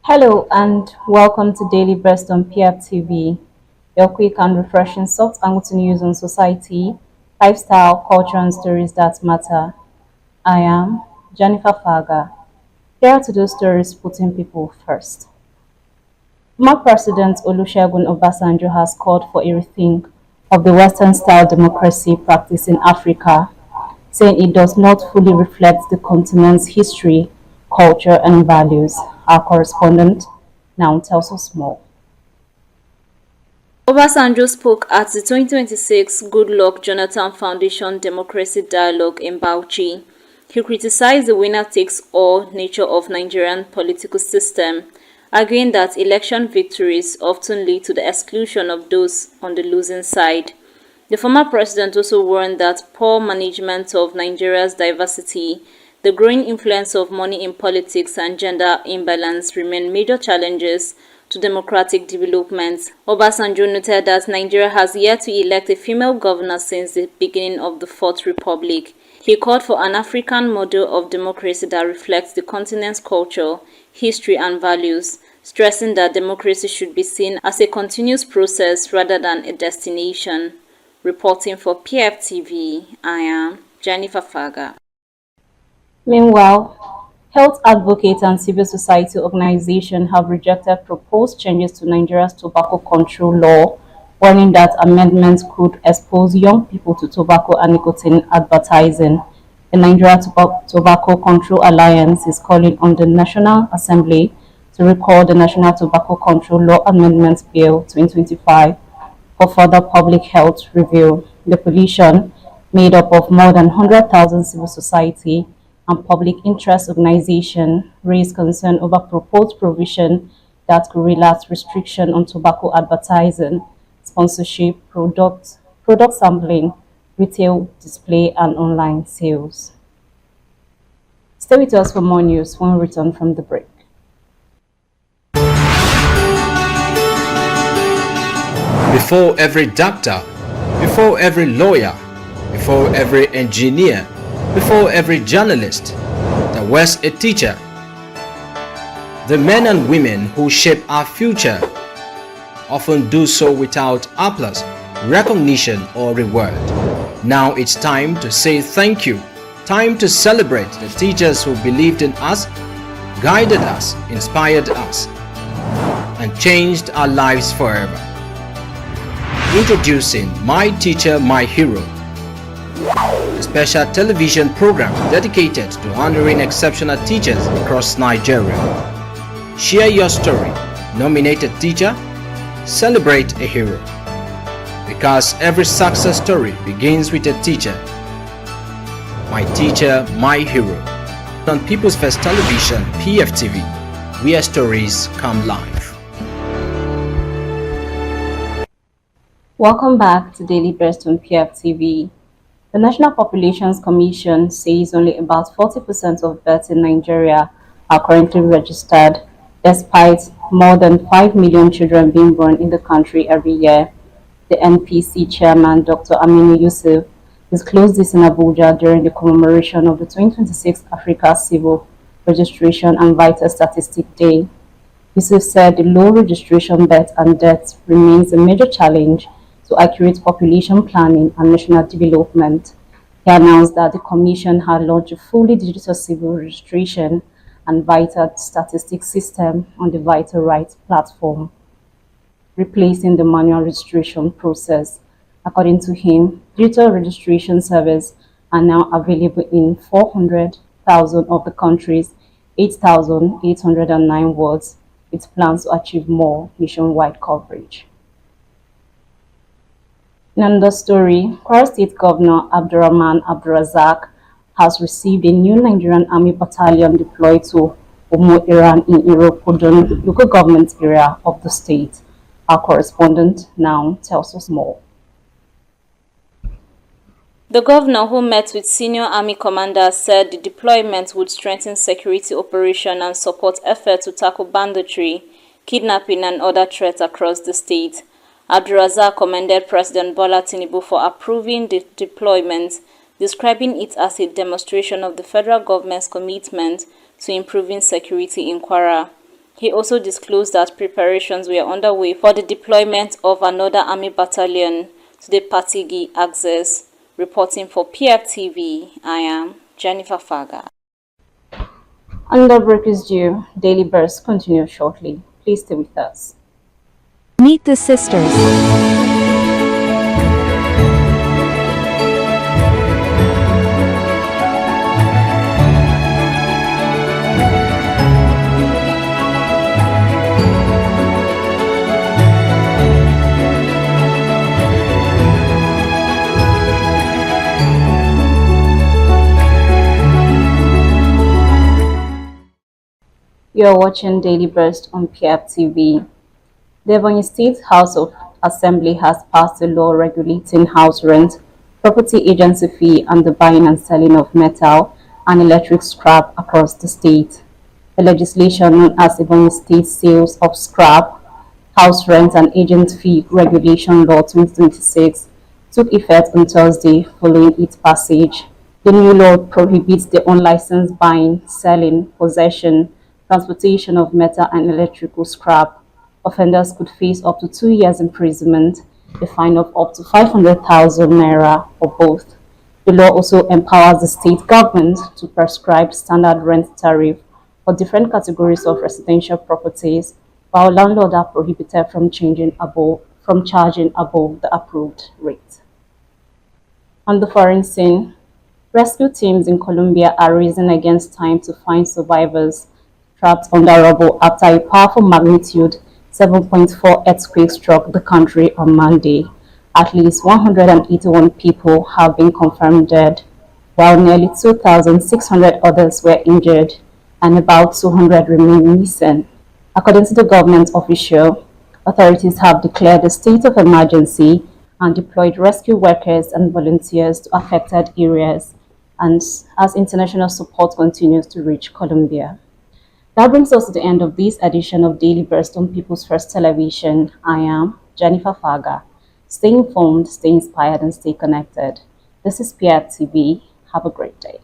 Hello and welcome to Daily Breast on PFTV, your quick and refreshing soft angle news on society, lifestyle, culture, and stories that matter. I am Jennifer Faga. Here to those stories putting people first. Former President Olusegun Obasanjo has called for a rethink of the Western-style democracy practiced in Africa, saying it does not fully reflect the continent's history, culture, and values. Our correspondent now tells us more. Obasanjo spoke at the 2026 Goodluck Jonathan Foundation Democracy Dialogue in Bauchi. He criticized the winner-takes-all nature of Nigerian political system, arguing that election victories often lead to the exclusion of those on the losing side. The former president also warned that poor management of Nigeria's diversity, the growing influence of money in politics, and gender imbalance remain major challenges to democratic development. Obasanjo noted that Nigeria has yet to elect a female governor since the beginning of the Fourth Republic. He called for an African model of democracy that reflects the continent's culture, history, and values, stressing that democracy should be seen as a continuous process rather than a destination. Reporting for PFTV, I am Jennifer Faga. Meanwhile, health advocates and civil society organizations have rejected proposed changes to Nigeria's tobacco control law, warning that amendments could expose young people to tobacco and nicotine advertising. The Nigeria Tobacco Control Alliance is calling on the National Assembly to recall the National Tobacco Control Law Amendment Bill 2025 for further public health review. The coalition, made up of more than 100,000 civil society and public interest organizations, raised concern over proposed provision that could relax restriction on tobacco advertising, sponsorship, product sampling, retail display, and online sales. Stay with us for more news when we return from the break. Before every doctor, before every lawyer, before every engineer, before every journalist, there was a teacher. The men and women who shape our future often do so without applause, recognition, or reward. Now it's time to say thank you. Time to celebrate the teachers who believed in us, guided us, inspired us, and changed our lives forever. Introducing My Teacher, My Hero, a special television program dedicated to honoring exceptional teachers across Nigeria. Share your story, nominate a teacher, celebrate a hero. Because every success story begins with a teacher. My Teacher, My Hero. On People's First Television, PFTV, where stories come live. Welcome back to Daily Breast on PFTV. The National Populations Commission says only about 40% of births in Nigeria are currently registered, despite more than 5 million children being born in the country every year. The NPC chairman, Dr. Aminu Yusuf, disclosed this in Abuja during the commemoration of the 2026 Africa Civil Registration and Vital Statistic Day. Yusuf said the low registration births and deaths remains a major challenge to accurate population planning and national development. He announced that the Commission had launched a fully digital civil registration and vital statistics system on the Vital Rights platform, replacing the manual registration process. According to him, digital registration servers are now available in 400,000 of the country's 8,809 wards, with plans to achieve more nationwide coverage. In another story, Kwara State Governor Abdurrahman Abdulrazak has received a new Nigerian Army battalion deployed to Omo Iran in Irokodun local government area of the state. Our correspondent now tells us more. The governor, who met with senior army commanders, said the deployment would strengthen security operation and support efforts to tackle banditry, kidnapping, and other threats across the state. Abdulrazak commended President Bola Tinubu for approving the deployment, describing it as a demonstration of the federal government's commitment to improving security in Kwara. He also disclosed that preparations were underway for the deployment of another army battalion to the Patigi axis. Reporting for PFTV, I am Jennifer Faga. Under break is due. Daily burst continues shortly. Please stay with us. Meet the sisters. You are watching Daily Burst on PFTV. The Ebonyi State House of Assembly has passed a law regulating house rent, property agency fee, and the buying and selling of metal and electric scrap across the state. The legislation known as Ebonyi State Sales of Scrap, House Rent and Agent Fee Regulation Law 2026 took effect on Thursday following its passage. The new law prohibits the unlicensed buying, selling, possession, transportation of metal and electrical scrap. Offenders could face up to 2 years imprisonment, a fine of up to 500,000 naira, or both. The law also empowers the state government to prescribe standard rent tariff for different categories of residential properties, while landlords are prohibited from charging above the approved rate. On the foreign scene, rescue teams in Colombia are racing against time to find survivors trapped under rubble after a powerful magnitude 7.4 earthquake struck the country on Monday. At least 181 people have been confirmed dead, while nearly 2,600 others were injured and about 200 remain missing. According to the government official, authorities have declared a state of emergency and deployed rescue workers and volunteers to affected areas, and as international support continues to reach Colombia. That brings us to the end of this edition of Daily Burst on People's First Television. I am Jennifer Faga. Stay informed, stay inspired, and stay connected. This is PFTV. Have a great day.